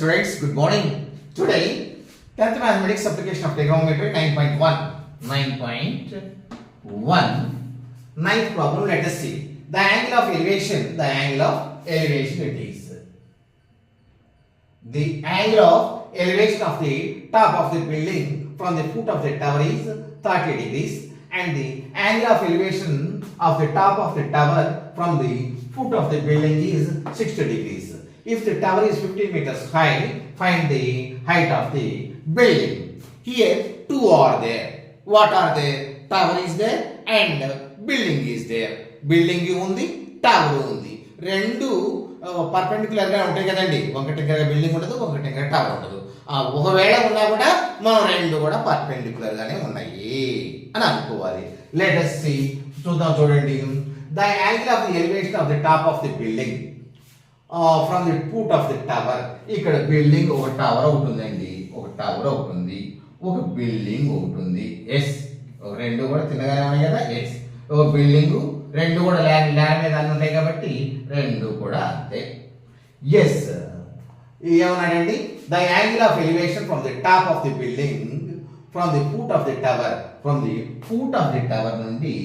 students, good morning. Today, 10th Mathematics application of trigonometry 9.1. Ninth problem, let us see. The angle of elevation it is. The angle of elevation of the top of the building from the foot of the tower is 30 degrees and the angle of elevation of the top of the tower from the foot of the building is 60 degrees. If the tower is 15 meters high, find the height of the building. Here two are there. What are there? Tower is there and building is there. Building ఉంది, tower ఉంది. రెండు perpendicular గా ఉంటాయి కదండి. ఒకటి దగ్గర building ఉండదు, ఒకటి దగ్గర టవర్ ఉండదు. ఒకవేళ ఉన్నా కూడా మనం రెండు కూడా పర్పెండిక్యులర్ గానే ఉన్నాయి అని అనుకోవాలి. Let us see. చూడండి. The angle of the elevation of the top of the building from the foot of the tower. ఇక్కడ బిల్డింగ్ ఒక టవర్ ఒకటి ఉందండి. ఒక టవర్ ఒకటి ఉంది, ఒక బిల్డింగ్ ఒకటి ఉంది. ఎస్, రెండు కూడా తిన్నగానే ఉన్నాయి కదా. ఎస్, ఒక బిల్డింగ్, రెండు కూడా ల్యాండ్ మీద అన్ని ఉంటాయి కాబట్టి రెండు కూడా అంతే. ఎస్, ఏమన్నాడండి? The angle of elevation from the top of the building from the foot of the tower. From the foot of the tower నుండి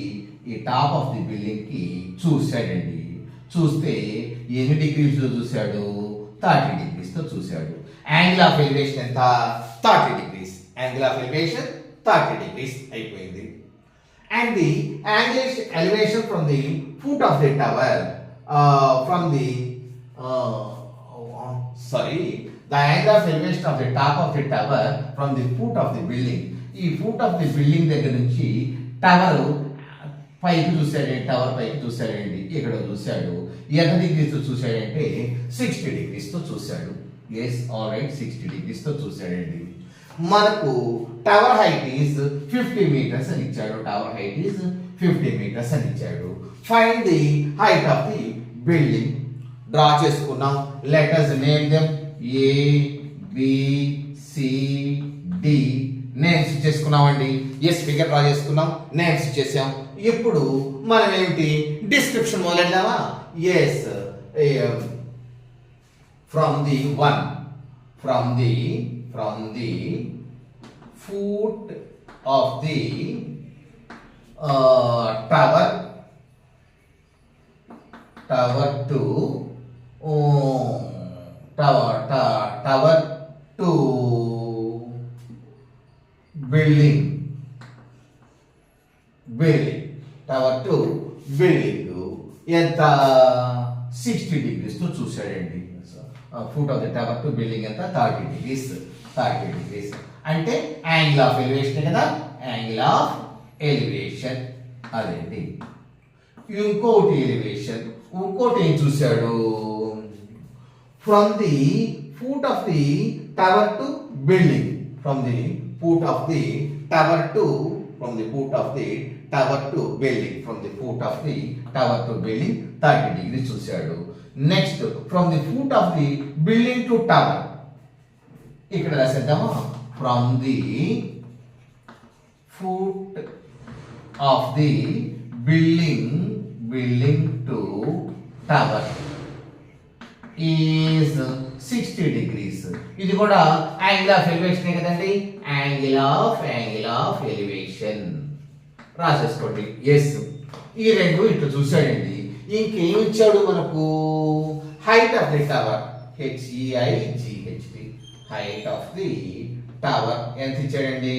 ఈ టాప్ ఆఫ్ ది బిల్డింగ్ కి చూశాడండి. చూస్తే ఎన్ని డిగ్రీస్ తో చూశాడు? 30 డిగ్రీస్ తో చూశాడు. యాంగిల్ ఆఫ్ ఎలివేషన్ ఎంత? 30 degrees. Angle of elevation 30 degrees అయిపోయింది. And the angle elevation from the foot of the tower the angle of elevation of the top of the tower from the foot of the building. ఈ foot of the building దగ్గర నుంచి tower పైకి చూశాడండి. Tower పైకి చూశాడండి. ఇక్కడ చూశాడు. ఎంత degrees తో చూశాడంటే 60 degrees తో చూశాడు. ఎస్, ఆల్ రైట్, 60 డిగ్రీస్ తో చూశాడండి. మనకు టవర్ హైట్ ఈజ్ 50 మీటర్స్ అని ఇచ్చాడు. టవర్ హైట్ ఈజ్ 50 మీటర్స్ అని ఇచ్చాడు. Find the height of the building. Draw చేసుకున్నాం. Let us name them. A, B, C, D names చేసుకున్నామండి. ఎస్, ఫిగర్ డ్రా చేసుకున్నాం, names ఇచ్చేసాం. ఇప్పుడు మనం ఏంటి? డిస్క్రిప్షన్ మొదలెడదామా? Yes, from the foot of the tower to tower to building tower to building ఎంత? 60 degrees తో చూశాడండి. Foot of the tower to building ఎంత? 30 డిగ్రీస్. అంటే యాంగిల్ ఆఫ్ ఎలివేషన్ కదా. యాంగిల్ ఆఫ్ ఎలివేషన్ అదేంటి. ఇంకోటి ఎలివేషన్, ఇంకోటి ఏం చూశాడు? From the foot of the tower to building. From the foot of the tower to building 30 degrees చూశాడు. Next, from the foot of the building to tower. ఇక్కడ రాసేద్దామా? From the foot of the building to tower is 60 degrees. ఇది కూడా angle of elevation కదండి. Angle of elevation రాసేసుకోండి. Yes, ఈ రెండు ఇట్లా చూశాడండి. ఇంకేం ఇచ్చాడు మనకు? Height of the tower, HEIGHT, height of the tower ఎంత ఇచ్చాడండి?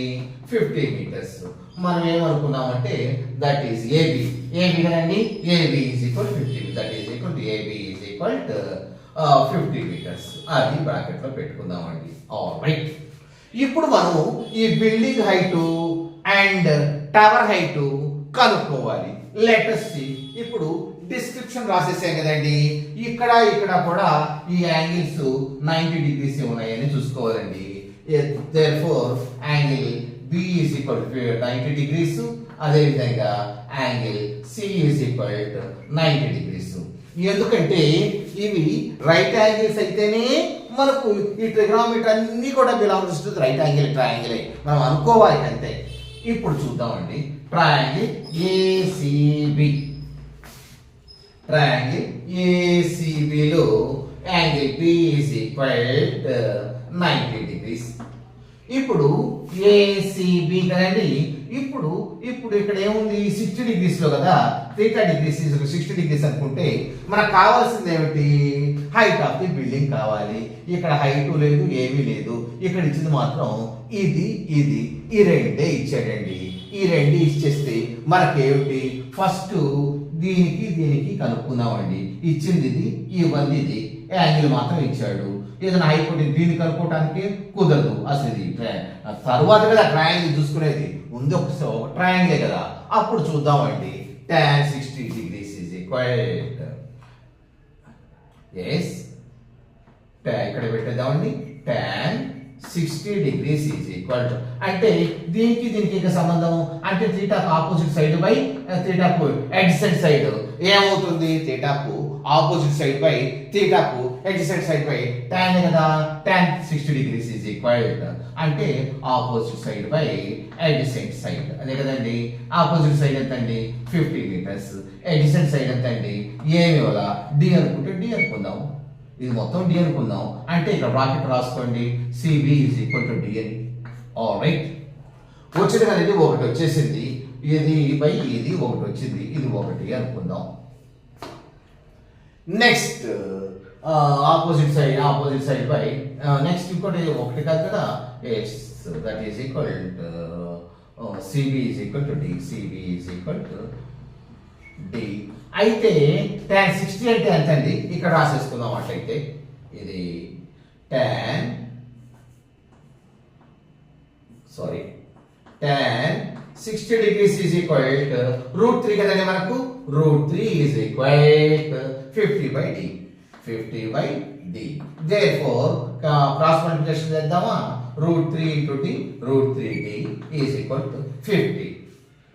50 మీటర్స్. మనం ఏమనుకున్నామంటే దట్ ఈస్ ఏబి కదండి. AB is equal 50, that is equal to AB is equal to 50 metres. అది బ్రాకెట్ లో పెట్టుకుందామండి. ఆల్ రైట్, ఇప్పుడు మనం ఈ building height and tower height కనుక్కోవాలి. Let us see. ఇప్పుడు డిస్క్రిప్షన్ రాసేసాం కదండి. ఇక్కడ కూడా ఈ యాంగిల్స్ 90 డిగ్రీస్ ఉన్నాయని చూసుకోవాలండి. therefore angle B is equal to 90 degrees. అదే విధంగా angle C is equal to 90 degrees. ఎందుకంటే ఇవి రైట్ యాంగిల్స్ అయితేనే మనకు ఈ ట్రిగోనోమెట్రీ అన్ని కూడా belongs to right angle triangle మనం అనుకోవాలి అంతే. ఇప్పుడు చూద్దామండి. Triangle ACB. Triangle ACB low angle P is equal to 90 degrees. ఇప్పుడు ACB కదండి. ఇప్పుడు ఇక్కడ ఏముంది 60 degrees లో కదా, 30 degrees 60 degrees అనుకుంటే మనకు కావాల్సింది ఏమిటి, హైట్ ఆఫ్ ది బిల్డింగ్ కావాలి. ఇక్కడ హైట్ లేదు, ఏమీ లేదు. ఇక్కడ ఇచ్చింది మాత్రం ఇది ఈ రెండే ఇచ్చాడండి. ఈ రెండు ఇచ్చేస్తే మనకేమిటి, ఫస్ట్ దీనికి కనుక్కుందామండి. ఇచ్చింది ఇది, ఇవ్వండి ఇది, యాంగిల్ మాత్రం ఇచ్చాడు. ఏదైనా హైపోటీ దీన్ని కనుక్కోవడానికి కుదరదు అసలు. ఇది తర్వాత కదా ట్రయాంగిల్ చూసుకునేది, ముందు ఒక ట్రయాంగిలే కదా. అప్పుడు చూద్దామండి. tan 60 degrees is equal ఇక్కడ పెట్టేద్దామండి. tan 60 degrees is equal to అంటే దీనికి సంబంధం అంటే థీటాకు ఆపోజిట్ సైడ్ బై థీటాకు అడ్జసెంట్ సైడ్ ఏమవుతుంది, థీటాకు ఆపోజిట్ సైడ్ బై థీటాకు అడ్జసెంట్ సైడ్ బై tan కదా. tan 60 degrees is equal to అంటే opposite side by adjacent side, అదే కదండి. ఆపోజిట్ సైడ్ ఎంత అండి 50 meters, అడ్జసెంట్ సైడ్ ఎంత అండి ఏమి వల్ల డి అనుకుంటే డి అనుకుందాం. ఇది మొత్తం డి అనుకుందాం. అంటే ఇక్కడ బ్రాకెట్ రాసుకోండి, CB is equal to D అని. ఆల్రైట్, వచ్చింది కదండి, ఒకటి వచ్చేసింది. ఇది బై ఇది ఒకటి వచ్చింది, ఇది ఒకటి అనుకుందాం. Next opposite side by next ఇంకోటి ఒకటి కాదు కదా, that is equal to CB is equal to D. CB is equal to D. అయితే tan 60 అంటే ఎంత అండి, ఇక్కడ రాసేసుకుందాం. అట్లయితే ఇది tan 60 degrees is equal to √3 కదండి మనకు. √3 is equal to 50 by D. Therefore cross multiplication చేద్దామా. √3 into D, √3D is equal to 50.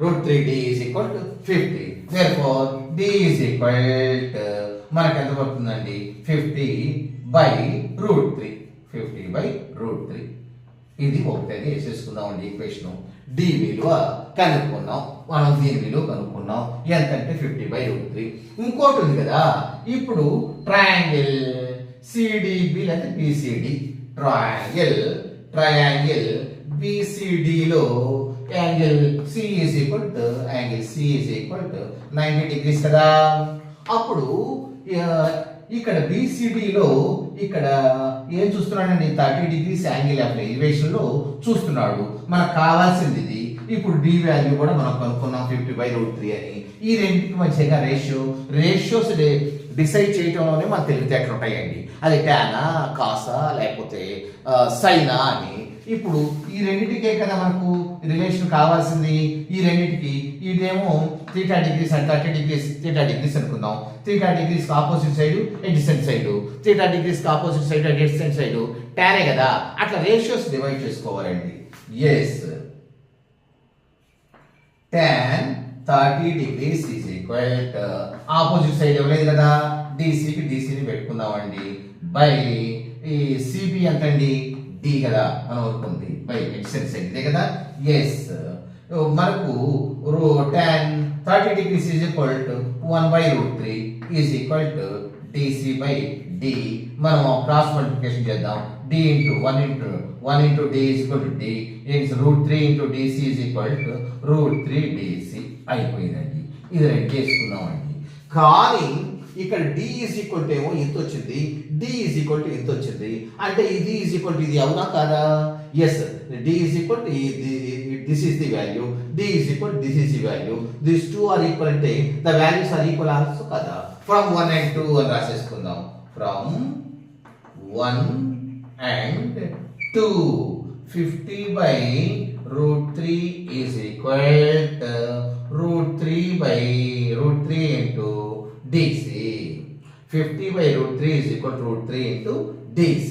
√3D is equal to 50. Therefore D is equal to మనకు ఎంత పడుతుందండి 50 by √3. 50 by √3. ఇది ఒకటి వేసేసుకుందాం అండి ఈక్వేషన్. డి విలువ కనుక్కున్నాం మనం, దీని విలువ కనుక్కున్నాం ఎంత అంటే 50 by √3. ఇంకోటి ఉంది కదా, ఇప్పుడు ట్రయాంగిల్ CDB లేదా BCD, triangle BCD low angle C is equal to 90 degrees కదా. అప్పుడు ఇక్కడ BCD లో ఇక్కడ ఏం చూస్తున్నాడండి, 30 degrees యాంగిల్ ఆఫ్ ఎలివేషన్ లో చూస్తున్నాడు. మనకు కావాల్సింది ఇది. ఇప్పుడు D వాల్యూ కూడా మనం కనుక్కున్నాం 50 by √3 అని. ఈ రెండింటికి మధ్యగా రేషియోస్ డిసైడ్ చేయటంలోనే మనకు తెలివితేటలు ఉంటాయండి. అది టానా, కాసా లేకపోతే సైనా అని. ఇప్పుడు ఈ రెండింటికే కదా మనకు రిలేషన్ కావాల్సింది. ఈ రెండింటికి ఇదేమో 30 degrees అండ్ 30 degrees, 30 degrees అనుకుందాం. 30 degrees opposite side adjacent side, 30 degrees opposite side adjacent side టానే కదా. అట్లా రేషియోస్ డివైడ్ చేసుకోవాలండి. Yes, tan 30 degrees is equal to opposite side ఇవ్వలేదు కదా, డీసీని పెట్టుకుందామండి. బై ఈ సిబి ఎంత అండి, డి కదా మనం అనుకుంది, బై అడ్జసెంట్ సైడ్ ఇదే కదా. ఎస్, మనకు tan 30 degrees is equal to 1 by √3 is equal to DC by D. మనం క్రాస్ మల్టిప్లికేషన్ చేద్దాం. D into 1 into D is equal to D. It's √3 into DC is equal to √3 DC. అయిపోయిందండి. ఇది రెండు చేసుకున్నామండి. కానీ ఇక్కడ D is equal to ఏమో ఇంత వచ్చింది, D is equal to ఇంత వచ్చింది. అంటే ఇది is equal to ఇది అవునా కాదా? Yes, D is equal to this is the value, D is equal to this is the value. These two are equal అంటే the values are equal also కదా. From 1 and 2 అని రాసేసుకుందాం. From 1 and 2, 50 by √3 is equal to √3 by √3 into DC. 50 by √3 is equal to √3 into DC.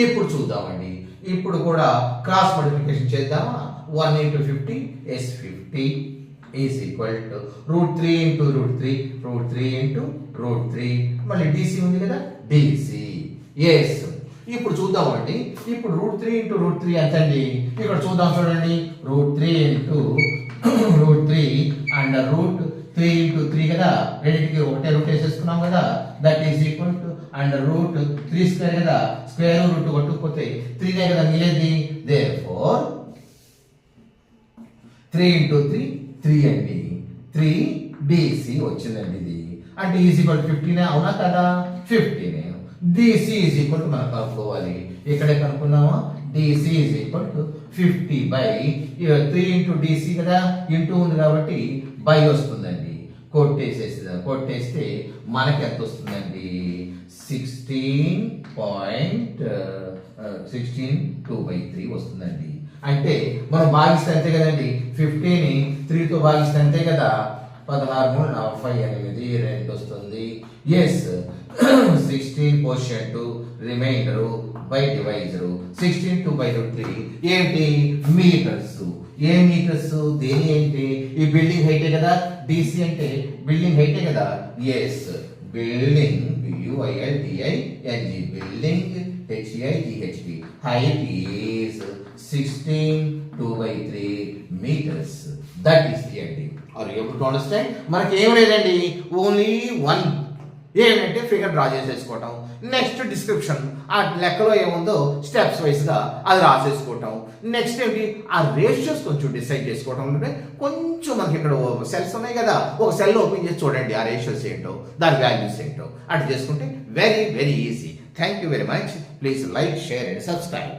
ఇప్పుడు చూద్దామండి. ఇప్పుడు కూడా cross multiplication చేద్దామా. 1 into 50 is 50 is equal to √3 into √3 into √3. మళ్ళీ DC ఉంది కదా, DC. ఎస్, ఇప్పుడు చూద్దామండి. ఇప్పుడు √3 into √3 ఎంత అండి, ఇక్కడ చూద్దాం చూడండి. √3 into √3 అండ్ √3 into 3 కదా, రెండింటికి ఒకటే రూట్ వేసేసుకున్నాం కదా. That is equal to and root 3 square కదా, స్క్వేర్ రూట్ కొట్టుకుపోతే 3నే కదా మిగిలేది. దేర్ఫోర్ 3 into 3 3 అండి, 3 BC వచ్చిందండి. ఇది అంటే ఈజ్ ఈక్వల్ 15 అవునా కదా, 15. DC ఈజ్ ఈక్వల్ టు మనం కనుక్కోవాలి. ఇక్కడే కనుక్కున్నామా, DC is equal to 50 by 3 into DC కదా, ఇంటూ ఉంది కాబట్టి బై వస్తుందండి. కొట్టేస్తే మనకి ఎంత వస్తుందండి, 16.2/3 వస్తుందండి. అంటే మనం భాగిస్తే అంతే కదండి, 50ని 3తో భాగిస్తే అంతే కదా, 16×3 = 2 వస్తుంది. Yes 16 quotient remainder by divisor 16 2/3 ఏంటి, మీటర్స్. ఏ మీటర్స్, దేని ఏంటి, ఈ బిల్డింగ్ హైటే కదా, DC అంటే బిల్డింగ్ హైటే కదా. Yes building BUILDING building HEIGHT height is 16 2/3 meters. That is the ending. Are you able to understand? మనకి ఏం లేదండి, ఓన్లీ వన్ ఏంటంటే ఫిగర్ డ్రా చేసేసుకోవటం. నెక్స్ట్ డిస్క్రిప్షన్, ఆ లెక్కలో ఏముందో స్టెప్స్ వైజ్గా అది రాసేసుకోవటం. నెక్స్ట్ ఏంటి, ఆ రేషియోస్ కొంచెం డిసైడ్ చేసుకోవటం. అంటే కొంచెం మనకి ఇక్కడ సెల్స్ ఉన్నాయి కదా, ఒక సెల్ ఓపెన్ చేసి చూడండి ఆ రేషియోస్ ఏంటో, దాని వాల్యూస్ ఏంటో అటు చేసుకుంటే very very easy. Thank you very much. Please like, share and subscribe.